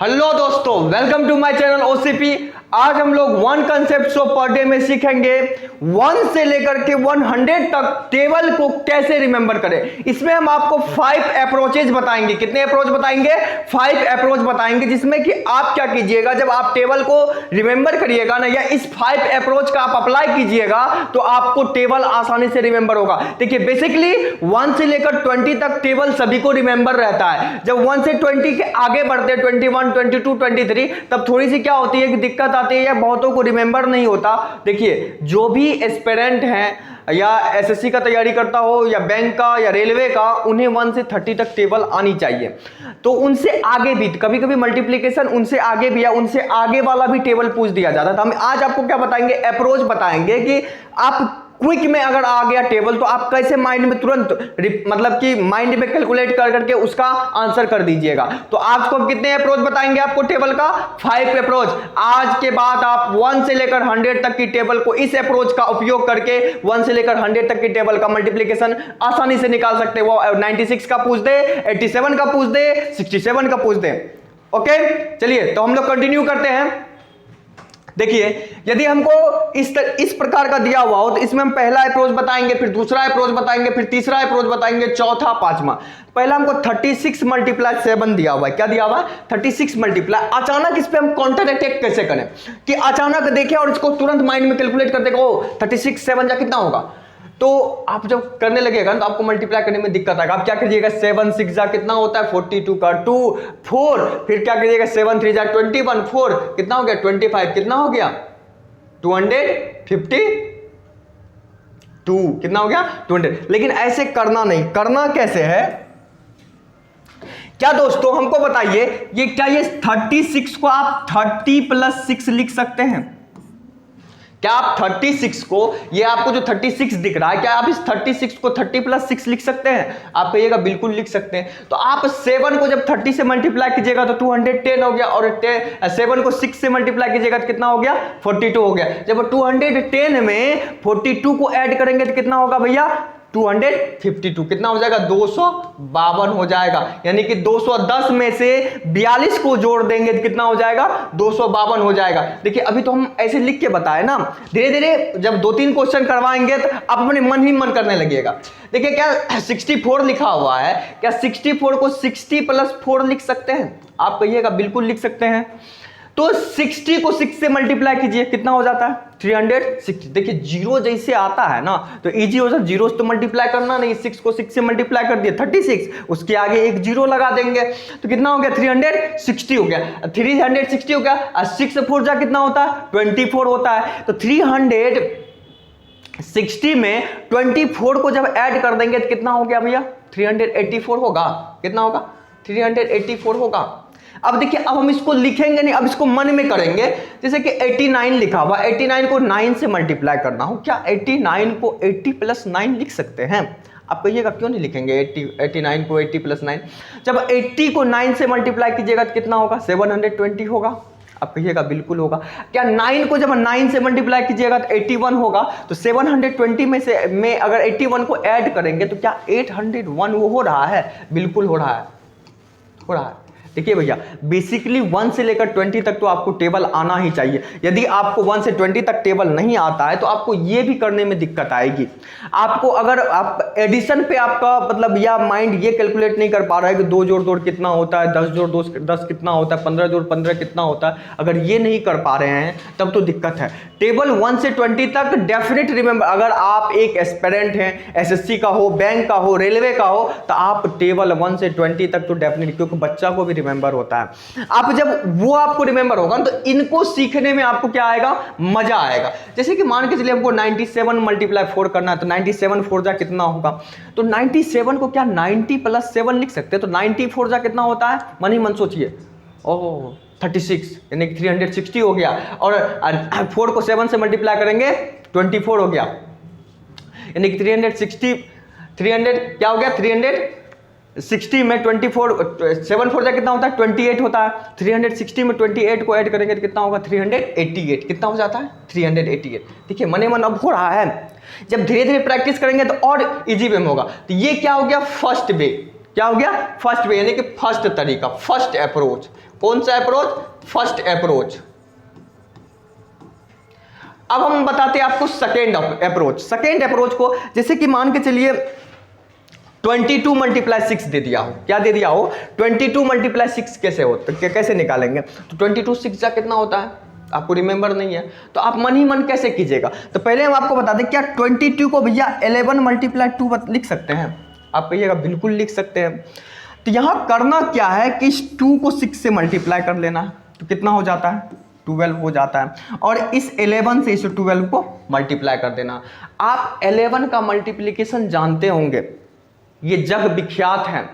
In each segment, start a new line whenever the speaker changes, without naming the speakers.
Hello दोस्तों, welcome to my channel OCP. आज हम लोग one concept of per day में सीखेंगे 1 से लेकर के 100 तक टेबल को कैसे रिमेंबर करें। इसमें हम आपको 5 अप्रोचेज बताएंगे। कितने अप्रोच बताएंगे? 5 अप्रोच बताएंगे, जिसमें कि आप क्या कीजिएगा, जब आप टेबल को रिमेंबर करिएगा ना, या इस 5 अप्रोच का आप अप्लाई कीजिएगा तो आपको टेबल आसानी से रिमेंबर होगा। देखिए, बेसिकली 1 से लेकर 20 तक टेबल सभी को रिमेंबर रहता है। जब 1 से 20 के आगे बढ़ते हैं, 21, 22, 23, तब थोड़ी सी क्या होती है कि दिक्कत आती है या बहुतों को रिमेंबर नहीं होता। देखिए, जो भी एस्पिरेंट हैं या एसएससी का तैयारी करता हो या बैंक का या रेलवे का, उन्हें 1 से 30 तक टेबल आनी चाहिए। तो उनसे आगे भी कभी कभी मल्टीप्लिकेशन उनसे आगे भी या उनसे आगे वाला भी टेबल पूछ दिया जाता है। तो हम आज आपको क्या बताएंगे, अप्रोच बताएंगे कि आप क्विक में अगर आ गया टेबल तो आप कैसे माइंड में तुरंत मतलब कि माइंड में कैलकुलेट कर करके उसका आंसर कर दीजिएगा। तो आज को कितने अप्रोच बताएंगे आपको टेबल का? 5 अप्रोच। आज के बाद आप 1 से लेकर 100 तक की टेबल को इस अप्रोच का उपयोग करके 1 से लेकर 100 तक की टेबल का मल्टीप्लिकेशन आसानी से निकाल सकते हैं। वो 96 का पूछ दे, 87 का पूछ दे, 67 का पूछ दे। ओके, चलिए तो हम लोग कंटिन्यू करते हैं। देखिए, यदि हमको इस प्रकार का दिया हुआ हो तो इसमें हम पहला अप्रोच बताएंगे, फिर दूसरा अप्रोच बताएंगे, फिर तीसरा अप्रोच बताएंगे, चौथा, पांचवा। पहला हमको 36 मल्टीप्लाई 7 दिया हुआ है। क्या दिया हुआ है? 36 मल्टीप्लाई। अचानक इस पे हम काउंटर अटैक कैसे करें कि अचानक देखें और इसको तुरंत माइंड में कैलकुलेट कर देगा, 36 7 जा कितना होगा। तो आप जब करने लगेगा तो आपको मल्टीप्लाई करने में दिक्कत आएगा। आप क्या करिएगा, 7 6 जा कितना होता है 42 का 2 4, फिर क्या करिएगा 7 3 जा 21 4 कितना हो गया 25, कितना हो गया 252, कितना हो गया 200। लेकिन ऐसे करना नहीं। करना कैसे है क्या दोस्तों, हमको बताइए। ये क्या ये 36 को आप 30 + 6 लिख सकते हैं? क्या आप 36 को, ये आपको जो 36 दिख रहा है, क्या आप इस 36 को 30 + 6 लिख सकते हैं? आप कहिएगा बिल्कुल लिख सकते हैं। तो आप 7 को जब 30 से मल्टीप्लाई कीजिएगा तो 210 हो गया, और 7 को 6 से मल्टीप्लाई कीजिएगा तो कितना हो गया 42 हो गया। जब 210 में 42 को ऐड करेंगे तो कितना होगा भैया 252, कितना हो जाएगा 252 हो जाएगा। यानी कि 210 में से 42 को जोड़ देंगे तो कितना हो जाएगा 252 हो जाएगा। देखिए, अभी तो हम ऐसे लिख के बताए ना, धीरे धीरे जब 2-3 क्वेश्चन करवाएंगे तो आप अपने मन ही मन करने लगेगा। देखिए, क्या 64 लिखा हुआ है, क्या 64 को 60 + 4 लिख सकते हैं? आप कहिएगा बिल्कुल लिख सकते हैं। तो 60 को 6 से मल्टीप्लाई कीजिए, कितना हो जाता है 360। देखिए, जीरो जैसे आता है ना तो इजी हो जाता है। जीरो से तो मल्टीप्लाई करना नहीं, 6 को 6 से मल्टीप्लाई कर दिया 36, उसके आगे एक जीरो लगा देंगे तो कितना हो गया 360 हो गया। 360 हो गया और 6 से 4 जा कितना होता है 24 होता है। तो 360 में 24 को जब ऐड कर देंगे तो कितना हो गया भैया 384 होगा। कितना होगा 384 होगा। अब देखिए, अब हम इसको लिखेंगे नहीं, अब इसको मन में करेंगे। जैसे कि 89 लिखा हुआ, 89 को 9 से मल्टीप्लाई करना हो, क्या 89 को 80 + 9 लिख सकते हैं? आप कहिएगा क्यों नहीं लिखेंगे 89 को 80 + 9। जब 80 को 9 से मल्टीप्लाई कीजिएगा तो कितना होगा 720 होगा। आप कहिएगा बिल्कुल होगा। क्या 9 को जब 9 से मल्टीप्लाई कीजिएगा तो 81 होगा। तो 720 में से अगर 81 को ऐड करेंगे तो क्या 801 वो हो रहा है? बिल्कुल हो रहा है, हो रहा है। देखिए भैया, बेसिकली 1 से लेकर 20 तक तो आपको टेबल आना ही चाहिए। यदि आपको 1 से 20 तक टेबल नहीं आता है तो आपको ये भी करने में दिक्कत आएगी। आपको अगर आप एडिशन पे आपका मतलब या माइंड ये कैलकुलेट नहीं कर पा रहा है कि 2 जोड़ 2 कितना होता है, 10 जोड़ 2 10 कितना होता है, 15 जोड़ 15 कितना होता है, अगर ये नहीं कर पा रहे हैं तब तो दिक्कत है। टेबल 1 से 20 तक डेफिनेट रिमेंबर। अगर आप एक एस्पिरेंट हैं, एसएससी का हो, बैंक का हो, रेलवे का हो, तो आप टेबल 1 से 20 तक तो डेफिनेट, क्योंकि बच्चा को भी रिमेंबर होता है। आप जब वो आपको रिमेंबर होगा तो इनको सीखने में आपको क्या आएगा, मजा आएगा। जैसे कि मान के चलिए हमको 97 × 4 करना है तो 97 4 जा कितना होगा। तो 97 को क्या 90 + 7 लिख सकते हैं? तो 94 जा कितना होता है, मन ही मन सोचिए, ओह 36, यानी कि 360 हो गया। और 4 को 7 से मल्टीप्लाई करेंगे 24 हो गया, यानी कि 360 300 क्या हो गया 360 में 24 7 4 जा कितना होता है 28 होता है। 360 में 28 को ऐड करेंगे तो कितना होगा 388, कितना हो जाता है 388। देखिए, मने मन अब हो रहा है। जब धीरे धीरे प्रैक्टिस करेंगे तो और इजी वे में होगा। तो ये क्या हो गया फर्स्ट वे। क्या हो गया, फर्स्ट वे, यानी कि फर्स्ट तरीका, फर्स्ट अप्रोच। कौन सा अप्रोच, फर्स्ट अप्रोच। अब हम बताते हैं आपको सेकेंड अप्रोच। सेकेंड अप्रोच को जैसे कि मान के चलिए 22 मल्टीप्लाई 6 दे दिया हो, क्या दे दिया हो, 22 मल्टीप्लाई 6 कैसे हो, तो कैसे निकालेंगे, तो 22 6 जा कितना होता है, आपको रिमेंबर नहीं है तो आप मन ही मन कैसे कीजिएगा। तो पहले हम आपको बता दें, क्या 22 को भैया 11 मल्टीप्लाई 2 लिख सकते हैं, आप कहिएगा बिल्कुल लिख सकते हैं। तो यहां करना क्या है कि इस 2 को 6 से मल्टीप्लाई कर लेना है, तो कितना हो जाता है, 12 हो जाता है, और इस 11 से इस 12 को मल्टीप्लाई कर देना। आप 11 का मल्टीप्लीकेशन जानते होंगे, ये जग विख्यात है,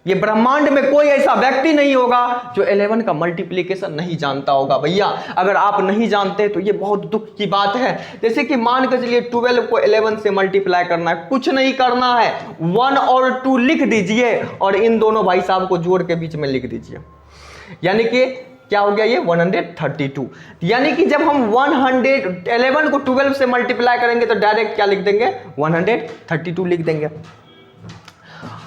ये ब्रह्मांड में कोई ऐसा व्यक्ति नहीं होगा जो 11 का मल्टीप्लिकेशन नहीं जानता होगा। भैया अगर आप नहीं जानते तो ये बहुत दुख की बात है। जैसे कि मान के चलिए 12 को 11 से मल्टीप्लाई करना है, कुछ नहीं करना है, 1 और 2 लिख दीजिए और इन दोनों भाई साहब को जोड़ के बीच में लिख दीजिए, यानी कि क्या हो गया ये 132। यानी कि जब हम 11 को 12 से मल्टीप्लाई करेंगे तो डायरेक्ट क्या लिख देंगे, 132 लिख देंगे।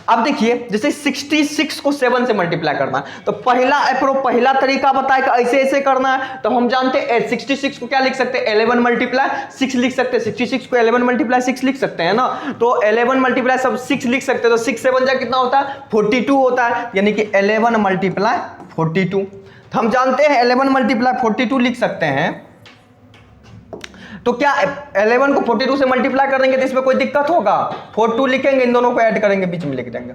अब देखिए जैसे 66 को 7 से मल्टीप्लाई करना है, तो पहला तरीका बताया कि ऐसे ऐसे करना है, तो हम जानते हैं 66 को क्या लिख सकते हैं, 11 मल्टीप्लाई 6 लिख सकते हैं, 66 को 11 मल्टीप्लाई 6 लिख सकते हैं ना, तो 11 मल्टीप्लाई सब 6 लिख सकते हैं, तो 6 7 जा कितना होता है, 42 होता है, यानी कि 11 मल्टीप्लाई 42। तो हम जानते हैं 11 मल्टीप्लाई 42 लिख सकते हैं, तो क्या 11 को 42 से मल्टीप्लाई करेंगे तो इसमें कोई दिक्कत होगा, 42 लिखेंगे, इन दोनों को ऐड करेंगे, बीच में लिख देंगे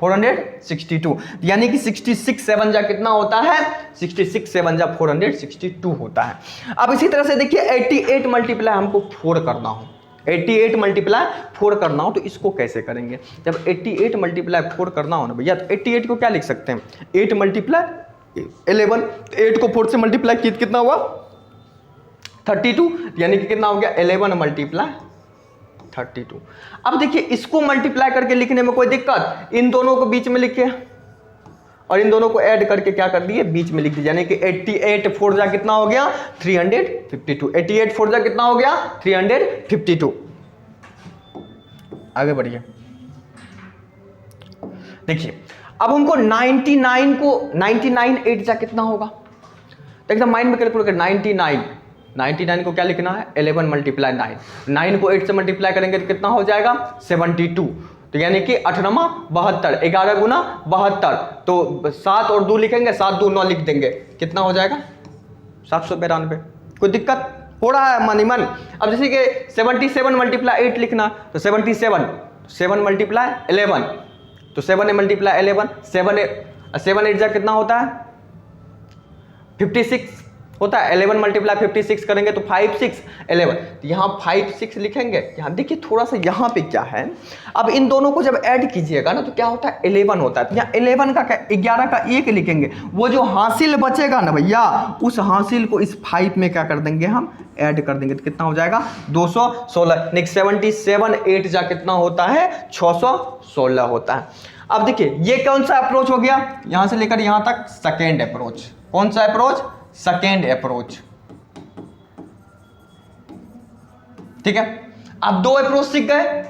462, यानी कि 66 7 जा कितना होता है, 66 7 जा 462 होता है। अब इसी तरह से देखिए 88 मल्टीप्लाई हमको 4 करना हो, 88 मल्टीप्लाई 4 करना हो, तो इसको कैसे करेंगे, जब 88 मल्टीप्लाई 4 करना हो ना भैया, तो 88 को क्या लिख सकते हैं, 8 मल्टीप्लाई 11, 8 को 4 से मल्टीप्लाई किया कितना हुआ 32, यानी कि कितना हो गया 11 मल्टीप्लाई 32। अब देखिए इसको मल्टीप्लाई करके लिखने में कोई दिक्कत, इन दोनों को बीच में लिखे और इन दोनों को ऐड करके क्या कर दिए, बीच में लिख दिया, यानी कि 88 4 जा कितना हो गया 352, 88 4 जा कितना हो गया 352। आगे बढ़िए, देखिए अब हमको 99 8 जा कितना होगा, तो एकदम माइंड में कैलकुलेट कर, 99 को क्या लिखना है, 11 मल्टीप्लाई 9 को 8 से मल्टीप्लाई करेंगे तो कितना हो जाएगा 72, तो यानी कि 8 नमा 72, 11 गुना 72, तो 7 और 2 लिखेंगे, 7 2 9 लिख देंगे, कितना हो जाएगा 792। कोई दिक्कत हो रहा है मनी मन। अब जैसे कि 77 मल्टीप्लाई 8 लिखना, तो 77 7 मल्टीप्लाई 11, तो 7 मल्टीप्लाई 11, 7 8 जा कितना होता है 56 होता है, 11 मल्टीप्लाई 56 करेंगे तो 5 6 11, तो यहाँ 5 6 लिखेंगे। यहाँ देखिए थोड़ा सा यहाँ पे क्या है, अब इन दोनों को जब ऐड कीजिएगा ना तो क्या होता है 11 होता है, तो यहाँ 11 का 11 का 1 लिखेंगे, वो जो हासिल बचेगा ना भैया उस हासिल को इस 5 में क्या कर देंगे, हम ऐड कर देंगे, तो कितना हो जाएगा 216, 77 8 जा कितना होता है 616 होता है। अब देखिए ये कौन सा अप्रोच हो गया, यहां से लेकर यहां तक सेकेंड अप्रोच। कौन सा अप्रोच, सेकेंड अप्रोच, ठीक है। आप 2 अप्रोच सीख गए।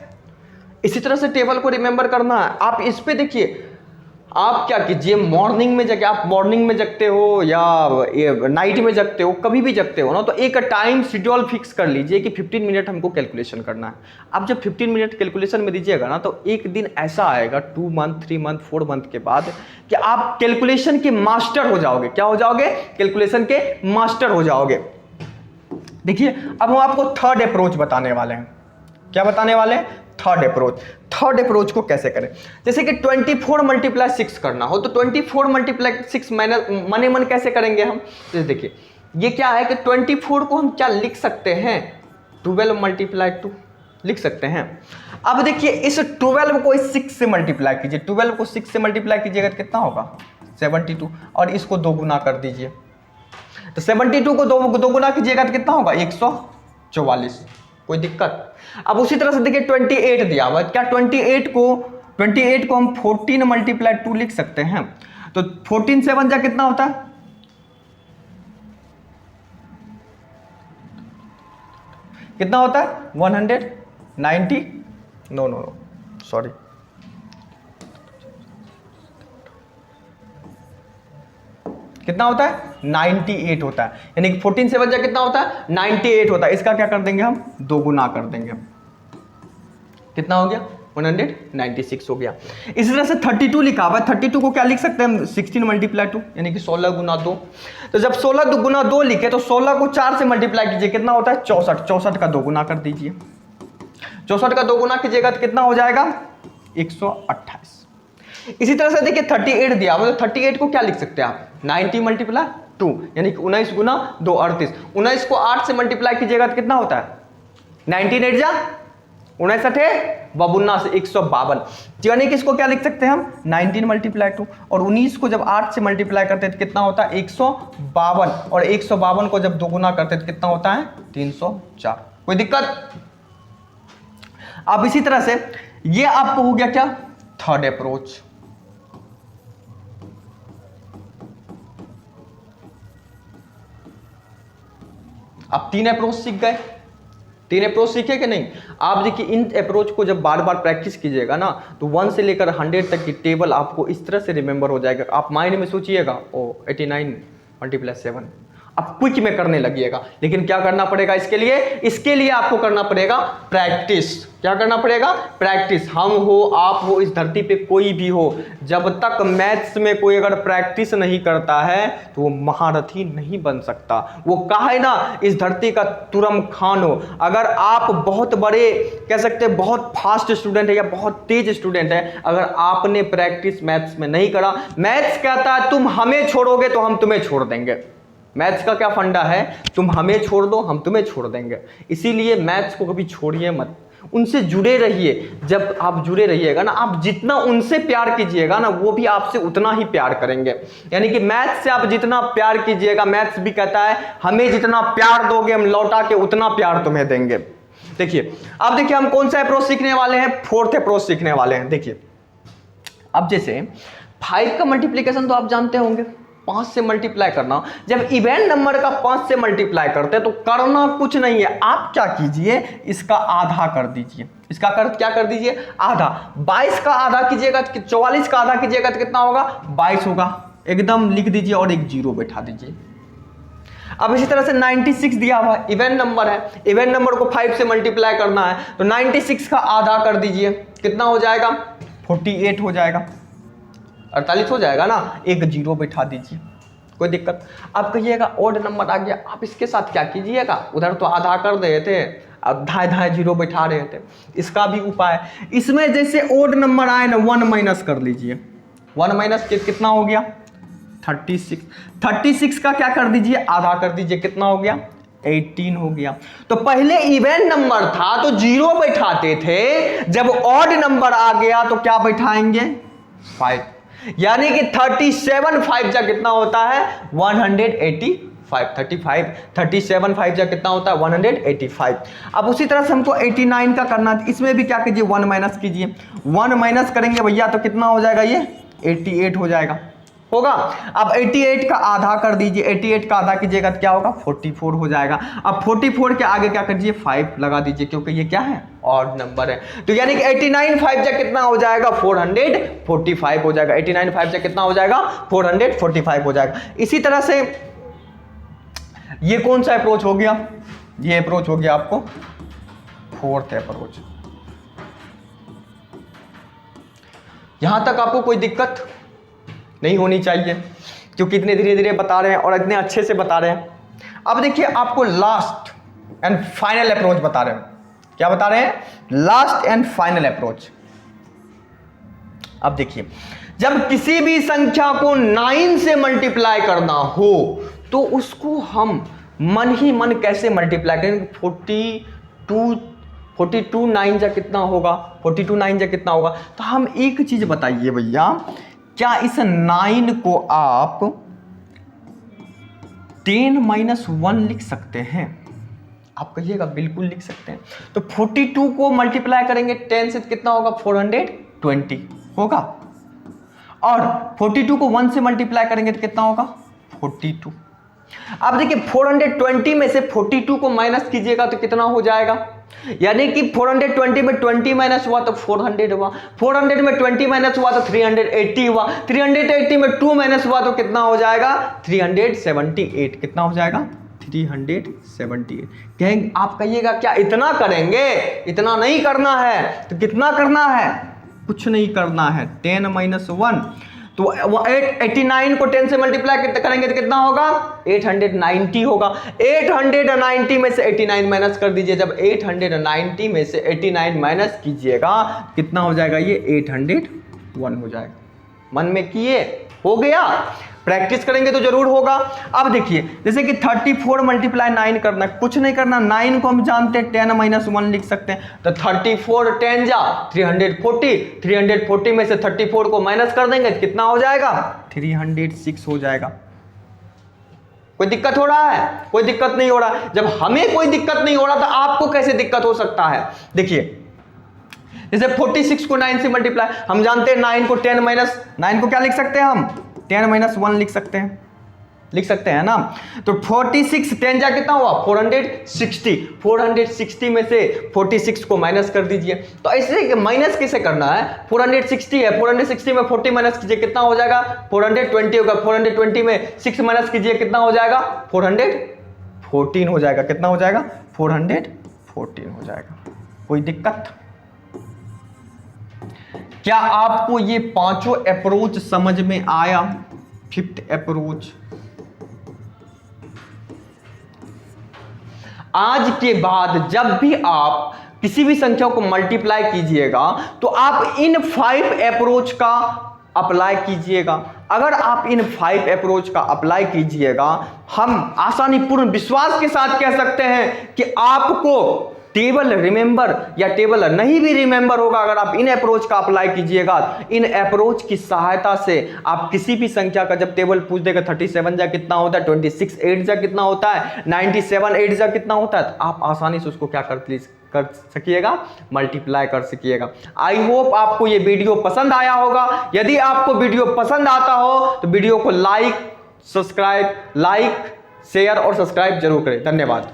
इसी तरह से टेबल को रिमेंबर करना है। आप इस पे देखिए, आप क्या कीजिए, मॉर्निंग में जगह, आप मॉर्निंग में जगते हो या नाइट में जगते हो, कभी भी जगते हो ना, तो एक टाइम शेड्यूल फिक्स कर लीजिए कि 15 मिनट हमको कैलकुलेशन करना है। आप जब 15 मिनट कैलकुलेशन में दीजिएगा ना, तो एक दिन ऐसा आएगा 2 मंथ 3 मंथ 4 मंथ के बाद कि आप कैलकुलेशन के मास्टर हो जाओगे। क्या हो जाओगे, कैलकुलेशन के मास्टर हो जाओगे। देखिए अब हम आपको थर्ड अप्रोच बताने वाले हैं। क्या बताने वाले हैं, थर्ड अप्रोच। थर्ड अप्रोच को कैसे करें, जैसे कि 24 मल्टीप्लाई 6 करना हो, तो 24 मल्टीप्लाई 6 मने मन कैसे करेंगे हम, तो देखिए ये क्या है कि 24 को हम क्या लिख सकते हैं, 12 मल्टीप्लाई 2 लिख सकते हैं। अब देखिए इस 12 को इस 6 से मल्टीप्लाई कीजिए, 12 को 6 से मल्टीप्लाई कीजिएगा तो कितना होगा 72, और इसको 2 गुना कर दीजिए, तो 72 को 2 गुना कीजिएगा तो कितना होगा 144। कोई दिक्कत। अब उसी तरह से देखिए 28 दिया हुआ, क्या 28 को हम 14 मल्टीप्लाई 2 लिख सकते हैं, तो 14 7 जा कितना होता है, कितना होता है 190, नो सॉरी कितना होता है 98 होता है, यानी कि 14 से बचा कितना होता है 98 होता है। इसका क्या कर देंगे हम, 2 गुना कर देंगे, कितना हो गया 196 हो गया। इसी तरह से 32 लिखा हुआ है, 32 को क्या लिख सकते हैं हम 16 मल्टीप्लाई 2 यानी कि 16 गुना 2। तो जब 16 गुना 2 लिखे तो 16 को 4 से मल्टीप्लाई कीजिए, कितना होता है 64, 64 का 2 गुना कर दीजिए, 64 का 2 गुना कीजिएगा तो कितना हो जाएगा 128। इसी तरह से देखिए 38 दिया हुआ, तो 38 को क्या लिख सकते हैं आप 90 मल्टीप्लाई 2 यानी कि 19 गुना 2 38। 19 को 8 से मल्टीप्लाई कीजिएगा तो कितना होता है 19 8 जा 59 बबुन्ना से 152, यानी कि इसको क्या लिख सकते हैं हम 19 मल्टीप्लाई 2। और 19 को जब 8 से मल्टीप्लाई करते हैं तो कितना होता है 152, और 152 को जब 2 गुना करते हैं तो कितना होता है 304। कोई दिक्कत? अब इसी तरह से ये आपको हो गया क्या थर्ड अप्रोच। आप 3 अप्रोच सीख गए, 3 अप्रोच सीखे कि नहीं? आप देखिए इन अप्रोच को जब बार बार प्रैक्टिस कीजिएगा ना तो 1 से लेकर 100 तक की टेबल आपको इस तरह से रिमेंबर हो जाएगा। आप माइंड में सोचिएगा ओ 89 मल्टीप्लाई 7 आप क्विक में करने लगिएगा। लेकिन क्या करना पड़ेगा इसके लिए? इसके लिए आपको करना पड़ेगा प्रैक्टिस। क्या करना पड़ेगा? प्रैक्टिस। हम हो, आप हो, इस धरती पे कोई भी हो, जब तक मैथ्स में कोई अगर प्रैक्टिस नहीं करता है तो वो महारथी नहीं बन सकता। वो कहा है ना, इस धरती का तुरम खान हो। अगर आप बहुत बड़े कह सकते हैं बहुत फास्ट स्टूडेंट है या बहुत तेज स्टूडेंट है, अगर आपने प्रैक्टिस मैथ्स में नहीं करा, मैथ्स कहता है तुम हमें छोड़ोगे तो हम तुम्हें छोड़ देंगे। मैथ्स का क्या फंडा है, तुम हमें छोड़ दो हम तुम्हें छोड़ देंगे। इसीलिए मैथ्स को कभी छोड़िए मत, उनसे जुड़े रहिए। जब आप जुड़े रहिएगा ना, आप जितना उनसे प्यार कीजिएगा ना वो भी आपसे उतना ही प्यार करेंगे। यानी कि मैथ्स से आप जितना प्यार कीजिएगा, मैथ्स भी कहता है हमें जितना प्यार दोगे हम लौटा के उतना प्यार तुम्हें देंगे। देखिए अब देखिए हम कौन सा अप्रोच सीखने वाले हैं, फोर्थ अप्रोच सीखने वाले हैं। देखिए अब जैसे 5 का मल्टीप्लीकेशन तो आप जानते होंगे, 5 से मल्टीप्लाई करना। जब इवेंट नंबर का 5 से मल्टीप्लाई करते हैं तो करना कुछ नहीं है, आप क्या कीजिए इसका आधा कर दीजिए। इसका क्या कर दीजिए आधा। 22 का आधा कीजिएगा, 44 का आधा कीजिएगा तो कितना होगा 22 होगा। एकदम लिख दीजिए और एक जीरो बैठा दीजिए। अब इसी तरह से 96 दिया हुआ इवेंट नंबर है, इवेंट नंबर को 5 से मल्टीप्लाई करना है तो 96 का आधा कर दीजिए, कितना हो जाएगा 48 हो जाएगा, 48 हो जाएगा ना, एक जीरो बैठा दीजिए। कोई दिक्कत? आप कहिएगा ओड नंबर आ गया, आप इसके साथ क्या कीजिएगा, उधर तो आधा कर रहे थे अब धाए जीरो बैठा रहे थे। इसका भी उपाय, इसमें जैसे ओड नंबर आए ना 1 माइनस कर लीजिए, 1 माइनस कितना हो गया 36, 36 का क्या कर दीजिए आधा कर दीजिए, कितना हो गया 18 हो गया। तो पहले इवेंट नंबर था तो जीरो बैठाते थे, जब ऑड नंबर आ गया तो क्या बैठाएंगे 5, यानी कि 37 5 जा कितना होता है 185, 35 37 5 जा कितना होता है 185। अब उसी तरह से हमको 89 का करना है, इसमें भी क्या कीजिए 1 माइनस कीजिए, 1 माइनस करेंगे भैया तो कितना हो जाएगा ये 88 हो जाएगा, होगा। अब 88 का आधा कर दीजिए, 88 का आधा कीजिएगा तो क्या होगा 44 हो जाएगा। अब 44 के आगे क्या करिए 5 लगा दीजिए, क्योंकि ये क्या है ऑड नंबर है। तो यानी कि 89 5 जा कितना हो जाएगा 445 हो जाएगा, 89 5 जा कितना हो जाएगा 445 हो जाएगा। इसी तरह से ये कौन सा अप्रोच हो गया, ये अप्रोच हो गया आपको फोर्थ अप्रोच। यहां तक आपको कोई दिक्कत नहीं होनी चाहिए क्योंकि इतने धीरे धीरे बता रहे हैं और इतने अच्छे से बता रहे हैं। अब देखिए आपको लास्ट एंड फाइनल अप्रोच बता रहे हैं। क्या बता रहे हैं? Last and final approach. अब देखिए जब किसी भी संख्या को 9 से मल्टीप्लाई करना हो तो उसको हम मन ही मन कैसे मल्टीप्लाई करेंगे, 42 9 जा कितना होगा, 42 9 जा कितना होगा। तो हम एक चीज बताइए भैया, क्या इस 9 को आप 10 माइनस 1 लिख सकते हैं? आप कहिएगा बिल्कुल लिख सकते हैं। तो 42 को मल्टीप्लाई करेंगे 10 से कितना होगा 420 होगा, और 42 को 1 से मल्टीप्लाई करेंगे तो कितना होगा 42। अब देखिए 420 में से 42 को माइनस कीजिएगा तो कितना हो जाएगा, यानी कि 420 में 20 माइनस हुआ तो 400 हुआ, 400 में 20 माइनस हुआ तो 380 हुआ, 380 में 2 माइनस हुआ तो कितना हो जाएगा 378। कितना हो जाएगा 378। कहेंगे आप कहिएगा क्या इतना करेंगे? इतना नहीं करना है। तो कितना करना है? कुछ नहीं करना है। 10 माइनस 1 तो 89 को 10 से मल्टीप्लाई करेंगे तो कितना होगा 890 होगा। 890 में से 89 माइनस कर दीजिए। जब 890 में से 89 माइनस कीजिएगा कितना हो जाएगा ये 801 हो जाएगा। मन में किए? हो गया? प्रैक्टिस करेंगे तो जरूर होगा। अब देखिए जैसे कि 34 मल्टीप्लाई 9 करना, कुछ नहीं करना। 9 को हम जानते हैं 10 माइनस 1 लिख सकते हैं। तो 34 10 जा 340, 340 में से 34 को माइनस कर देंगे तो कितना हो जाएगा 306 हो जाएगा। कोई दिक्कत हो रहा है? कोई दिक्कत नहीं हो रहा। जब हमें कोई दिक्कत नहीं हो रहा तो आपको कैसे दिक्कत हो सकता है? देखिए जैसे 46 को 9 से मल्टीप्लाई, हम जानते हैं 9 को 10 माइनस 9 को क्या लिख सकते हैं हम 10 माइनस 1 लिख सकते हैं, लिख सकते हैं ना। तो 46 10 जा कितना हुआ 460, 460 में से 46 को माइनस कर दीजिए। तो ऐसे माइनस कैसे करना है? 460 है, 460 में 40 माइनस कीजिए कितना हो जाएगा 420 होगा। 420 में 6 माइनस कीजिए कितना हो जाएगा 414 हो जाएगा। कितना हो जाएगा 414 हो जाएगा। कोई दिक्कत? क्या आपको ये पांचों अप्रोच समझ में आया? Fifth approach. आज के बाद जब भी आप किसी भी संख्या को मल्टीप्लाई कीजिएगा तो आप इन 5 अप्रोच का अप्लाई कीजिएगा। अगर आप इन 5 अप्रोच का अप्लाई कीजिएगा, हम आसानी पूर्ण विश्वास के साथ कह सकते हैं कि आपको टेबल रिमेंबर या टेबल नहीं भी रिमेंबर होगा। अगर आप इन अप्रोच का अप्लाई कीजिएगा, इन अप्रोच की सहायता से आप किसी भी संख्या का जब टेबल पूछ देगा 37 जा कितना होता है, 26 8 जा कितना होता है, 97 8 जा कितना होता है, तो आप आसानी से उसको क्या कर सकिएगा मल्टीप्लाई कर सकिएगा। आई होप आपको ये वीडियो पसंद आया होगा। यदि आपको वीडियो पसंद आता हो तो वीडियो को लाइक शेयर और सब्सक्राइब जरूर करें। धन्यवाद।